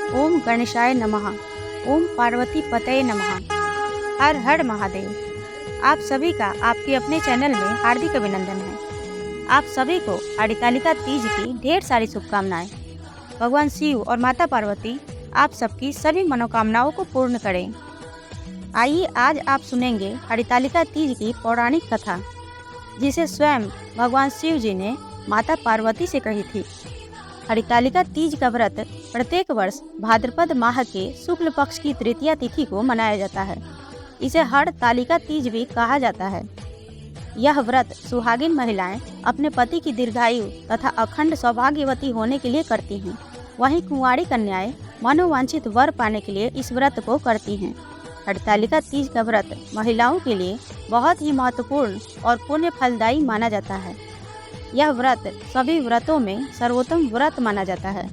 ओम गणेशाय नमः। ओम पार्वती पतये नमः। हर हर महादेव। आप सभी का आपके अपने चैनल में हार्दिक अभिनंदन है। आप सभी को हरितालिका तीज की ढेर सारी शुभकामनाएं। भगवान शिव और माता पार्वती आप सबकी सभी मनोकामनाओं को पूर्ण करें। आइए आज आप सुनेंगे हरितालिका तीज की पौराणिक कथा, जिसे स्वयं भगवान शिव जी ने माता पार्वती से कही थी। हरितालिका तीज का व्रत प्रत्येक वर्ष भाद्रपद माह के शुक्ल पक्ष की तृतीया तिथि को मनाया जाता है। इसे हरतालिका तीज भी कहा जाता है। यह व्रत सुहागिन महिलाएं अपने पति की दीर्घायु तथा अखंड सौभाग्यवती होने के लिए करती हैं। वहीं कुंवारी कन्याएं मनोवांछित वर पाने के लिए इस व्रत को करती हैं। हरितालिका तीज का व्रत महिलाओं के लिए बहुत ही महत्वपूर्ण और पुण्य फलदायी माना जाता है। यह व्रत सभी व्रतों में सर्वोत्तम व्रत माना जाता है।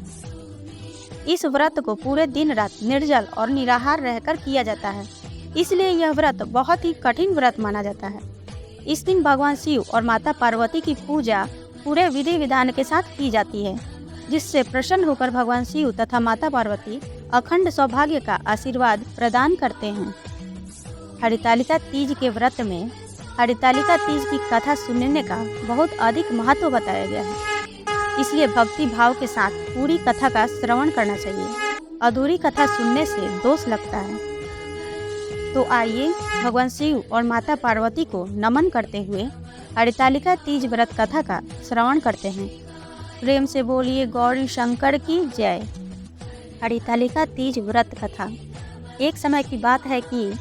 इस व्रत को पूरे दिन रात निर्जल और निराहार रहकर किया जाता है, इसलिए यह व्रत बहुत ही कठिन व्रत माना जाता है। इस दिन भगवान शिव और माता पार्वती की पूजा पूरे विधि विधान के साथ की जाती है, जिससे प्रसन्न होकर भगवान शिव तथा माता पार्वती अखंड सौभाग्य का आशीर्वाद प्रदान करते हैं। हरितालिका तीज के व्रत में हरितालिका तीज की कथा सुनने का बहुत अधिक महत्व बताया गया है, इसलिए भक्ति भाव के साथ पूरी कथा का श्रवण करना चाहिए। अधूरी कथा सुनने से दोष लगता है। तो आइए भगवान शिव और माता पार्वती को नमन करते हुए हरितालिका तीज व्रत कथा का श्रवण करते हैं। प्रेम से बोलिए गौरी शंकर की जय। हरितालिका तीज व्रत कथा। एक समय की बात है कि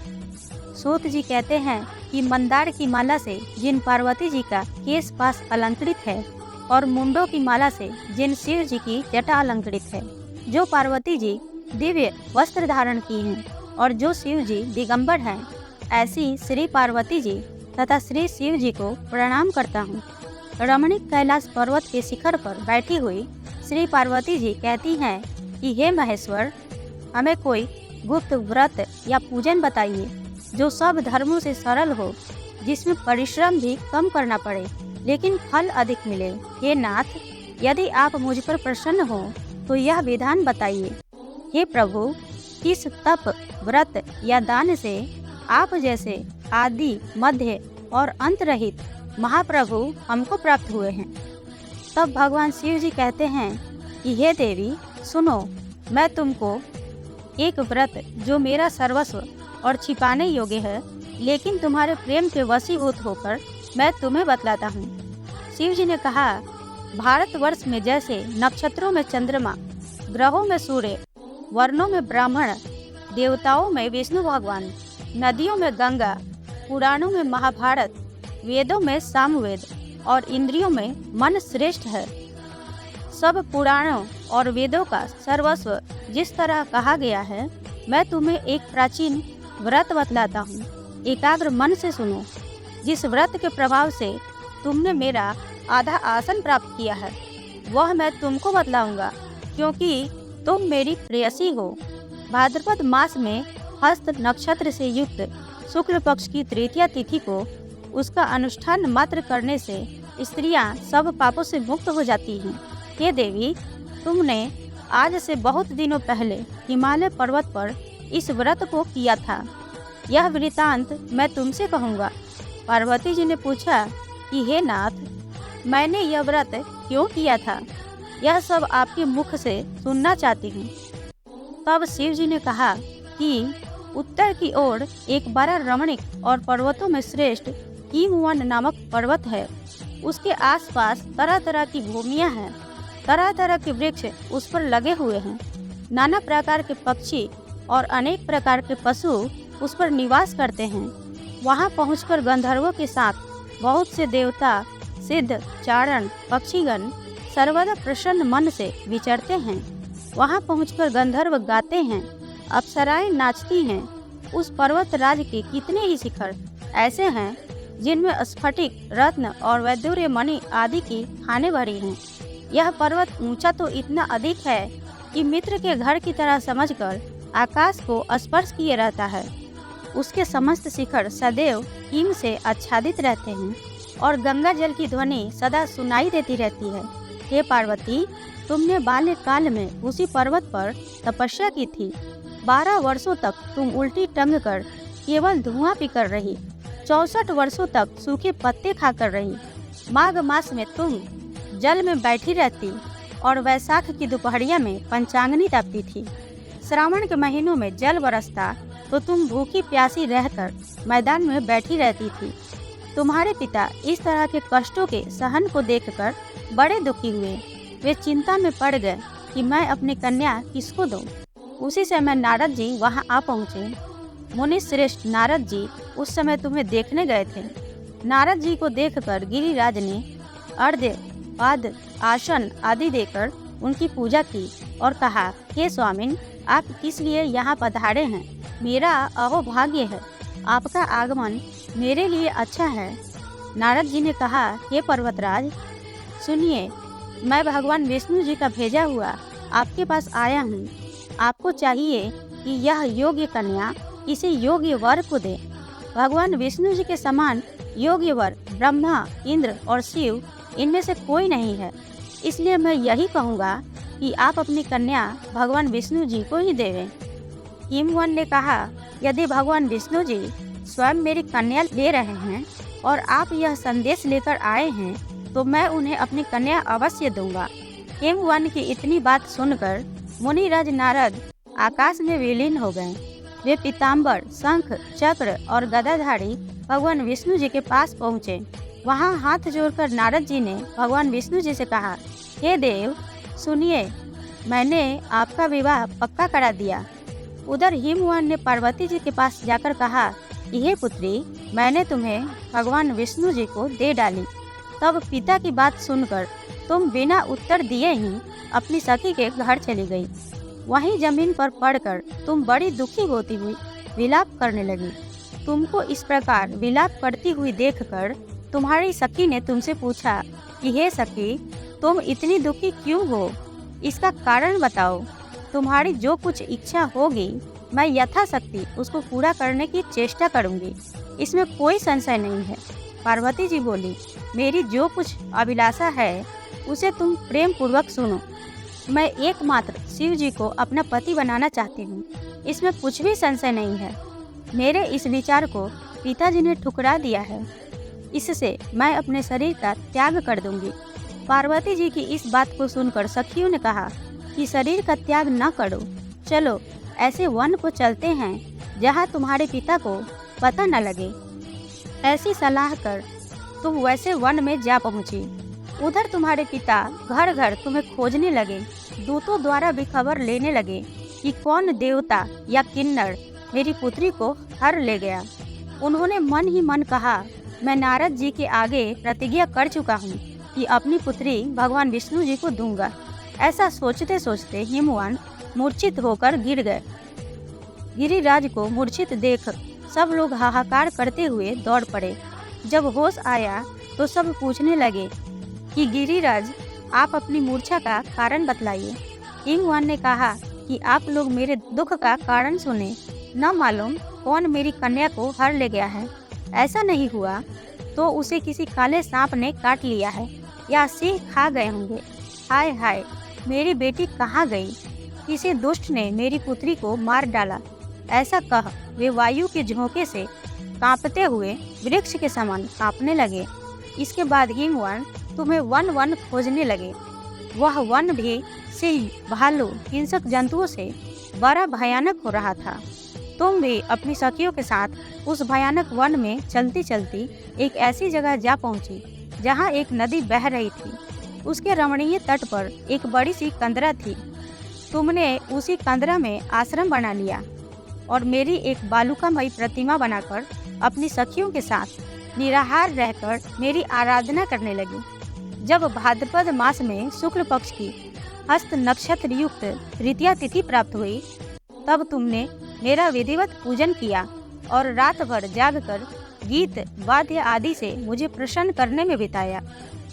सूत जी कहते हैं कि मंदार की माला से जिन पार्वती जी का केश पास अलंकृत है और मुंडों की माला से जिन शिव जी की जटा अलंकृत है, जो पार्वती जी दिव्य वस्त्र धारण की हैं और जो शिव जी दिगंबर हैं, ऐसी श्री पार्वती जी तथा श्री शिव जी को प्रणाम करता हूँ। रमणीक कैलाश पर्वत के शिखर पर बैठी हुई श्री पार्वती जी कहती हैं कि हे महेश्वर, हमें कोई गुप्त व्रत या पूजन बताइए जो सब धर्मों से सरल हो, जिसमें परिश्रम भी कम करना पड़े लेकिन फल अधिक मिले। हे नाथ, यदि आप मुझ पर प्रसन्न हो तो यह विधान बताइए। हे प्रभु, किस तप व्रत या दान से आप जैसे आदि मध्य और अंत रहित महाप्रभु हमको प्राप्त हुए हैं। तब भगवान शिव जी कहते हैं कि हे देवी सुनो, मैं तुमको एक व्रत जो मेरा सर्वस्व और छिपाने योग्य है, लेकिन तुम्हारे प्रेम के वशीभूत होकर मैं तुम्हें बतलाता हूँ। शिव जी ने कहा, भारतवर्ष में जैसे नक्षत्रों में चंद्रमा, ग्रहों में सूर्य, वर्णों में ब्राह्मण, देवताओं में विष्णु भगवान, नदियों में गंगा, पुराणों में महाभारत, वेदों में सामवेद और इंद्रियों में मन श्रेष्ठ है। सब पुराणों और वेदों का सर्वस्व जिस तरह कहा गया है, मैं तुम्हें एक प्राचीन व्रत बतलाता हूँ। एकाग्र मन से सुनो। जिस व्रत के प्रभाव से तुमने मेरा आधा आसन प्राप्त किया है, वह मैं तुमको बतलाऊंगा, क्योंकि तुम मेरी प्रेयसी हो। भाद्रपद मास में हस्त नक्षत्र से युक्त शुक्ल पक्ष की तृतीया तिथि को उसका अनुष्ठान मात्र करने से स्त्रियां सब पापों से मुक्त हो जाती हैं। हे देवी, तुमने आज से बहुत दिनों पहले हिमालय पर्वत पर इस व्रत को किया था। यह वृतांत मैं तुमसे कहूँगा। पार्वती जी ने पूछा कि हे नाथ, मैंने यह व्रत क्यों किया था? यह सब आपके मुख से सुनना चाहती हूँ। तब शिव जी ने कहा कि उत्तर की ओर एक बड़ा रमणीक और पर्वतों में श्रेष्ठ हिमवन नामक पर्वत है। उसके आसपास तरह तरह की भूमियाँ हैं, तरह तरह के वृक्ष उस पर लगे हुए हैं। नाना प्रकार के पक्षी और अनेक प्रकार के पशु उस पर निवास करते हैं। वहां पहुंचकर गंधर्वों के साथ बहुत से देवता, सिद्ध, चारण, पक्षीगण सर्वदा प्रसन्न मन से विचरते हैं। वहां पहुंचकर गंधर्व गाते हैं, अप्सराएं नाचती हैं। उस पर्वत राज के कितने ही शिखर ऐसे हैं जिनमें स्फटिक, रत्न और वैदूर्य मणि आदि की खानें भरी हैं। यह पर्वत ऊंचा तो इतना अधिक है कि मित्र के घर की तरह समझकर आकाश को स्पर्श किए रहता है। उसके समस्त शिखर सदैव हिम से आच्छादित रहते हैं और गंगा जल की ध्वनि सदा सुनाई देती रहती है। हे पार्वती, तुमने बाल्यकाल में उसी पर्वत पर तपस्या की थी। 12 वर्षों तक तुम उल्टी टंग कर केवल धुआं पीकर रही। 64 वर्षों तक सूखे पत्ते खाकर रही। माघ मास में तुम जल में बैठी रहती और वैशाख की दोपहरिया में पंचांगनी तपती थी। श्रावण के महीनों में जल बरसता तो तुम भूखी प्यासी रहकर मैदान में बैठी रहती थी। तुम्हारे पिता इस तरह के कष्टों के सहन को देखकर बड़े दुखी हुए। वे चिंता में पड़ गए कि मैं अपनी कन्या किसको दूं। उसी समय नारद जी वहां आ पहुंचे। मुनि श्रेष्ठ नारद जी उस समय तुम्हें देखने गए थे। नारद जी को देखकर गिरिराज ने अर्घ्य, पाद, आसन आदि देकर उनकी पूजा की और कहा, हे स्वामिन, आप किस लिए यहाँ पधारे हैं? मेरा अहोभाग्य है, आपका आगमन मेरे लिए अच्छा है। नारद जी ने कहा, हे पर्वतराज, सुनिए, मैं भगवान विष्णु जी का भेजा हुआ आपके पास आया हूँ। आपको चाहिए कि यह योग्य कन्या किसी योग्य वर को दे। भगवान विष्णु जी के समान योग्य वर ब्रह्मा, इंद्र और शिव इनमें से कोई नहीं है। इसलिए मैं यही कहूँगा कि आप अपनी कन्या भगवान विष्णु जी को ही देवें। हिमवन ने कहा, यदि भगवान विष्णु जी स्वयं मेरी कन्या ले रहे हैं और आप यह संदेश लेकर आए हैं तो मैं उन्हें अपनी कन्या अवश्य दूंगा। हिमवन की इतनी बात सुनकर मुनिराज नारद आकाश में विलीन हो गए। वे पीताम्बर, शंख, चक्र और गदाधारी भगवान विष्णु जी के पास पहुँचे। वहाँ हाथ जोड़कर नारद जी ने भगवान विष्णु जी से कहा, हे देव, सुनिए, मैंने आपका विवाह पक्का करा दिया। उधर हिमवन ने पार्वती जी के पास जाकर कहा कि हे पुत्री, मैंने तुम्हें भगवान विष्णु जी को दे डाली। तब पिता की बात सुनकर तुम बिना उत्तर दिए ही अपनी सखी के घर चली गई। वहीं जमीन पर पड़कर तुम बड़ी दुखी होती हुई विलाप करने लगी। तुमको इस प्रकार विलाप करती हुई देखकर तुम्हारी सखी ने तुमसे पूछा कि हे सखी, तुम इतनी दुखी क्यों हो? इसका कारण बताओ। तुम्हारी जो कुछ इच्छा होगी मैं यथाशक्ति उसको पूरा करने की चेष्टा करूंगी, इसमें कोई संशय नहीं है। पार्वती जी बोली, मेरी जो कुछ अभिलाषा है उसे तुम प्रेम पूर्वक सुनो। मैं एकमात्र शिव जी को अपना पति बनाना चाहती हूँ, इसमें कुछ भी संशय नहीं है। मेरे इस विचार को पिताजी ने ठुकरा दिया है, इससे मैं अपने शरीर का त्याग कर दूंगी। पार्वती जी की इस बात को सुनकर सखियों ने कहा कि शरीर का त्याग न करो, चलो ऐसे वन को चलते हैं जहाँ तुम्हारे पिता को पता न लगे। ऐसी सलाह कर तुम वैसे वन में जा पहुँची। उधर तुम्हारे पिता घर घर तुम्हें खोजने लगे। दूतों द्वारा भी खबर लेने लगे कि कौन देवता या किन्नर मेरी पुत्री को हर ले गया। उन्होंने मन ही मन कहा, मैं नारद जी के आगे प्रतिज्ञा कर चुका हूँ कि अपनी पुत्री भगवान विष्णु जी को दूंगा। ऐसा सोचते सोचते हिमवान मूर्छित होकर गिर गए। गिरिराज को मूर्छित देख सब लोग हाहाकार करते हुए दौड़ पड़े। जब होश आया तो सब पूछने लगे कि गिरिराज, आप अपनी मूर्छा का कारण बतलाइए। हिमवान ने कहा कि आप लोग मेरे दुख का कारण सुने। न मालूम कौन मेरी कन्या को हर ले गया है। ऐसा नहीं हुआ तो उसे किसी काले सांप ने काट लिया है या सिंह खा गए होंगे। हाय हाय, मेरी बेटी कहाँ गई? किसी दुष्ट ने मेरी पुत्री को मार डाला। ऐसा कह वे वायु के झोंके से कांपते हुए वृक्ष के समान कांपने लगे। इसके बाद हिमवान तुम्हें वन वन खोजने लगे। वह वन भी सिंह, भालू, हिंसक जंतुओं से बड़ा भयानक हो रहा था। तुम भी अपनी सखियों के साथ उस भयानक वन में चलती चलती एक ऐसी जगह जा पहुंची जहां एक नदी बह रही थी। उसके रमणीय तट पर एक बड़ी सी कंदरा थी। तुमने उसी कंदरा में आश्रम बना लिया और मेरी एक बालुकामयी प्रतिमा बनाकर अपनी सखियों के साथ निराहार रहकर मेरी आराधना करने लगी। जब भाद्रपद मास में शुक्ल पक्ष की हस्त नक्षत्र युक्त तृतीया तिथि प्राप्त हुई, तब तुमने मेरा विधिवत पूजन किया और रात भर जागकर गीत, वाद्य आदि से मुझे प्रसन्न करने में बिताया।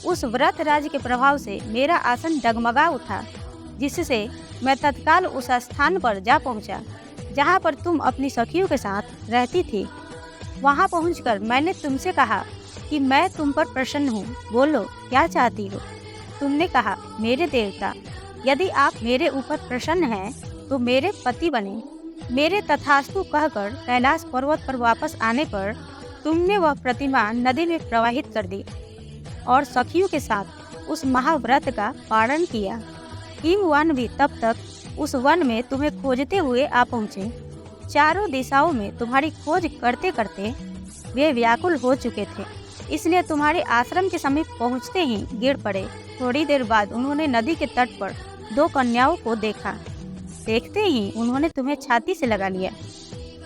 उस व्रत राज के प्रभाव से मेरा आसन डगमगा उठा, जिससे मैं तत्काल उस स्थान पर जा पहुंचा जहां पर तुम अपनी सखियों के साथ रहती थी। वहां पहुंचकर मैंने तुमसे कहा कि मैं तुम पर प्रसन्न हूँ, बोलो क्या चाहती हो। तुमने कहा, मेरे देवता, यदि आप मेरे ऊपर प्रसन्न हैं तो मेरे पति बने। मेरे तथास्तु कहकर कैलाश पर्वत पर वापस आने पर तुमने वह प्रतिमा नदी में प्रवाहित कर दी और सखियों के साथ उस महाव्रत का पालन किया। हिमवान भी तब तक उस वन में तुम्हें खोजते हुए आ पहुँचे। चारों दिशाओं में तुम्हारी खोज करते करते वे व्याकुल हो चुके थे, इसलिए तुम्हारे आश्रम के समीप पहुंचते ही गिर पड़े। थोड़ी देर बाद उन्होंने नदी के तट पर 2 कन्याओं को देखा। देखते ही उन्होंने तुम्हें छाती से लगा लिया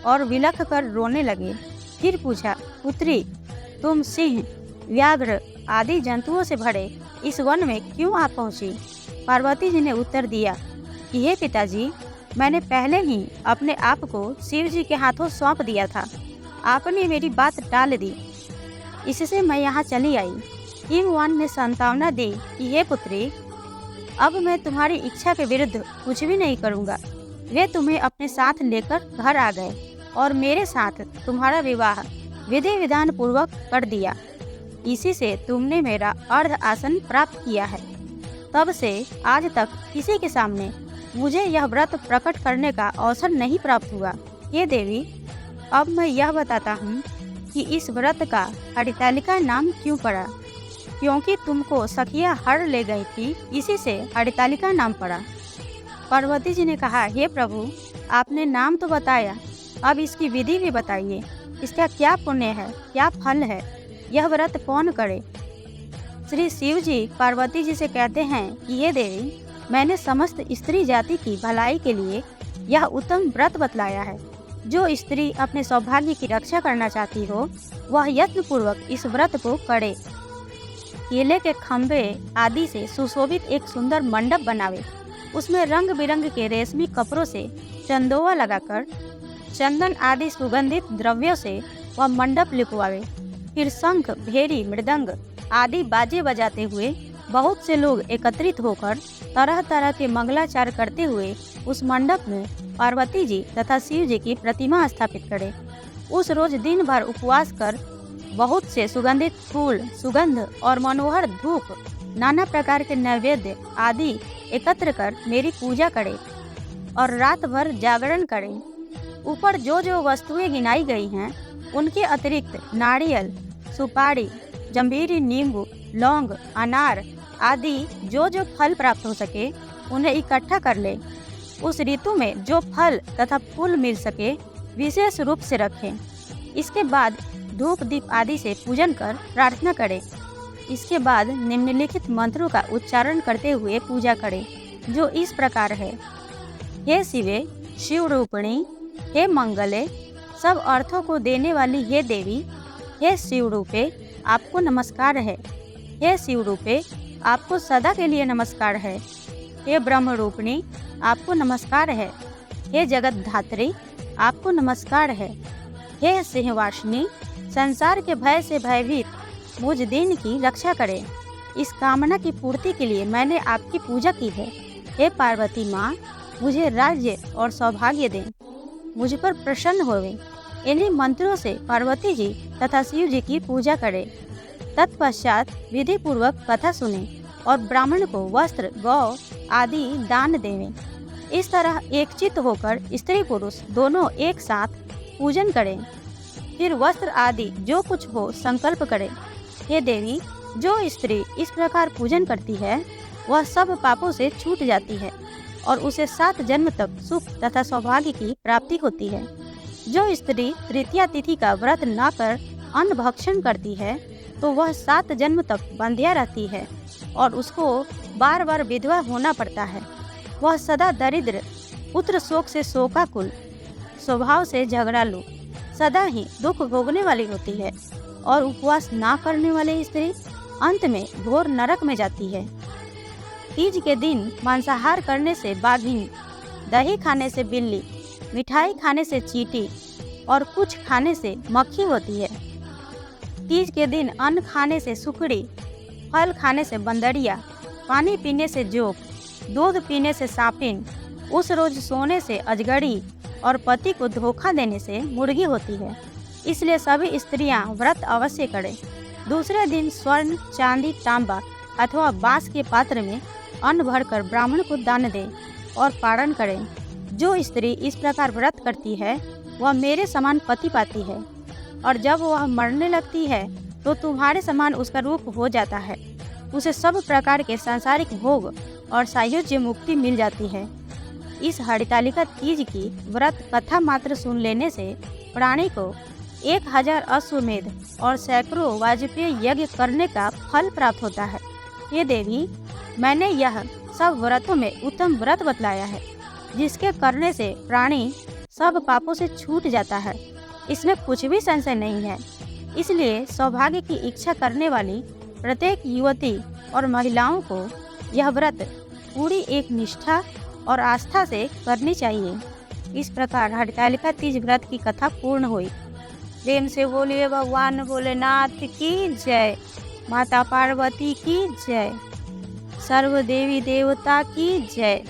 और विलख कर रोने लगे। फिर पूछा, पुत्री, तुम सिंह, व्याघ्र आदि जंतुओं से भरे इस वन में क्यों आ पहुंची? पार्वती जी ने उत्तर दिया कि हे पिताजी, मैंने पहले ही अपने आप को शिव जी के हाथों सौंप दिया था। आपने मेरी बात टाल दी, इससे मैं यहाँ चली आई। हिमवान ने सांत्वना दी कि हे पुत्री, अब मैं तुम्हारी इच्छा के विरुद्ध कुछ भी नहीं करूँगा। वे तुम्हें अपने साथ लेकर घर आ गए और मेरे साथ तुम्हारा विवाह विधि विधान पूर्वक कर दिया। इसी से तुमने मेरा अर्ध आसन प्राप्त किया है। तब से आज तक किसी के सामने मुझे यह व्रत प्रकट करने का अवसर नहीं प्राप्त हुआ। हे देवी, अब मैं यह बताता हूँ कि इस व्रत का हरितालिका नाम क्यों पड़ा। क्योंकि तुमको सखियाँ हर ले गई थी, इसी से हरितालिका नाम पड़ा। पार्वती जी ने कहा, हे प्रभु, आपने नाम तो बताया, अब इसकी विधि भी बताइए। इसका क्या पुण्य है, क्या फल है, यह व्रत कौन करे? श्री शिव जी पार्वती जी से कहते हैं कि हे देवी, मैंने समस्त स्त्री जाति की भलाई के लिए यह उत्तम व्रत बतलाया है। जो स्त्री अपने सौभाग्य की रक्षा करना चाहती हो, वह यत्नपूर्वक इस व्रत को करे। केले के खम्भे आदि से सुशोभित एक सुंदर मंडप बनावे। उसमें रंग बिरंग के रेशमी कपड़ों से चंदोवा लगाकर चंदन आदि सुगंधित द्रव्यों से वह मंडप लिपवावे। फिर शंख, भेरी, मृदंग आदि बाजे बजाते हुए बहुत से लोग एकत्रित होकर तरह तरह के मंगलाचार करते हुए उस मंडप में पार्वती जी तथा शिव जी की प्रतिमा स्थापित करें। उस रोज दिन भर उपवास कर बहुत से सुगंधित फूल, सुगंध और मनोहर धूप, नाना प्रकार के नैवेद्य आदि एकत्र कर मेरी पूजा करें और रात भर जागरण करें। ऊपर जो जो वस्तुएं गिनाई गई हैं, उनके अतिरिक्त नारियल, सुपारी, जंभीरी, नींबू, लौंग, अनार आदि जो जो फल प्राप्त हो सके उन्हें इकट्ठा कर ले। उस ऋतु में जो फल तथा फूल मिल सके विशेष रूप से रखें। इसके बाद धूप दीप आदि से पूजन कर प्रार्थना करें। इसके बाद निम्नलिखित मंत्रों का उच्चारण करते हुए पूजा करें, जो इस प्रकार है। हे शिवे, शिव रूपिणी, हे मंगले, सब अर्थों को देने वाली हे देवी, हे शिव रूपे, आपको नमस्कार है। हे शिव रूपे, आपको सदा के लिए नमस्कार है। हे ब्रह्म रूपिणी, आपको नमस्कार है। हे जगत धात्री, आपको नमस्कार है। हे सिंहवासिनी, संसार के भय से भयभीत मुझ दीन की रक्षा करें। इस कामना की पूर्ति के लिए मैंने आपकी पूजा की है। हे पार्वती माँ, मुझे राज्य और सौभाग्य दें, मुझ पर प्रसन्न होवें। इन्हीं मंत्रों से पार्वती जी तथा शिव जी की पूजा करें। तत्पश्चात विधि पूर्वक कथा सुने और ब्राह्मण को वस्त्र, गौ आदि दान देवें। इस तरह एकचित्त होकर स्त्री पुरुष दोनों एक साथ पूजन करें। फिर वस्त्र आदि जो कुछ हो संकल्प करें। हे देवी, जो स्त्री इस प्रकार पूजन करती है वह सब पापों से छूट जाती है और उसे 7 जन्म तक सुख तथा सौभाग्य की प्राप्ति होती है। जो स्त्री तृतीया तिथि का व्रत न कर अन्न भक्षण करती है तो वह 7 जन्म तक बंध्या रहती है और उसको बार बार विधवा होना पड़ता है। वह सदा दरिद्र, पुत्र शोक से शोकाकुल, स्वभाव से झगड़ालू, सदा ही दुख भोगने वाली होती है और उपवास ना करने वाली स्त्री अंत में घोर नरक में जाती है। तीज के दिन मांसाहार करने से बाघिन, दही खाने से बिल्ली, मिठाई खाने से चींटी और कुछ खाने से मक्खी होती है। तीज के दिन अन्न खाने से सुकड़ी, फल खाने से बंदरिया, पानी पीने से जोक, दूध पीने से सांपिन, उस रोज सोने से अजगरी और पति को धोखा देने से मुर्गी होती है। इसलिए सभी स्त्रियां व्रत अवश्य करें। दूसरे दिन स्वर्ण, चांदी, तांबा अथवा बांस के पात्र में अन्न भरकर ब्राह्मण को दान दे और पारण करें। जो स्त्री इस प्रकार व्रत करती है वह मेरे समान पति पाती है, और जब वह मरने लगती है तो तुम्हारे समान उसका रूप हो जाता है। उसे सब प्रकार के सांसारिक भोग और सायुज्य मुक्ति मिल जाती है। इस हरितालिका तीज की व्रत कथा मात्र सुन लेने से प्राणी को 1000 अश्वमेध और सैकड़ों वाजपेय यज्ञ करने का फल प्राप्त होता है। हे देवी, मैंने यह सब व्रतों में उत्तम व्रत बतलाया है, जिसके करने से प्राणी सब पापों से छूट जाता है। इसमें कुछ भी संशय नहीं है। इसलिए सौभाग्य की इच्छा करने वाली प्रत्येक युवती और महिलाओं को यह व्रत पूरी एक निष्ठा और आस्था से करनी चाहिए। इस प्रकार हरितालिका तीज व्रत की कथा पूर्ण हुई। प्रेम से बोलिए भगवान भोलेनाथ की जय, माता पार्वती की जय, सर्व देवी देवता की जय।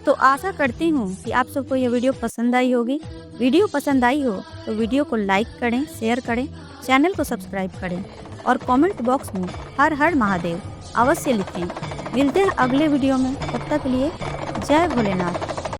तो आशा करती हूँ कि आप सबको यह वीडियो पसंद आई होगी। वीडियो पसंद आई हो तो वीडियो को लाइक करें, शेयर करें, चैनल को सब्सक्राइब करें और कमेंट बॉक्स में हर हर महादेव अवश्य लिखें। मिलते हैं अगले वीडियो में, तब तक के लिए जय भोलेनाथ।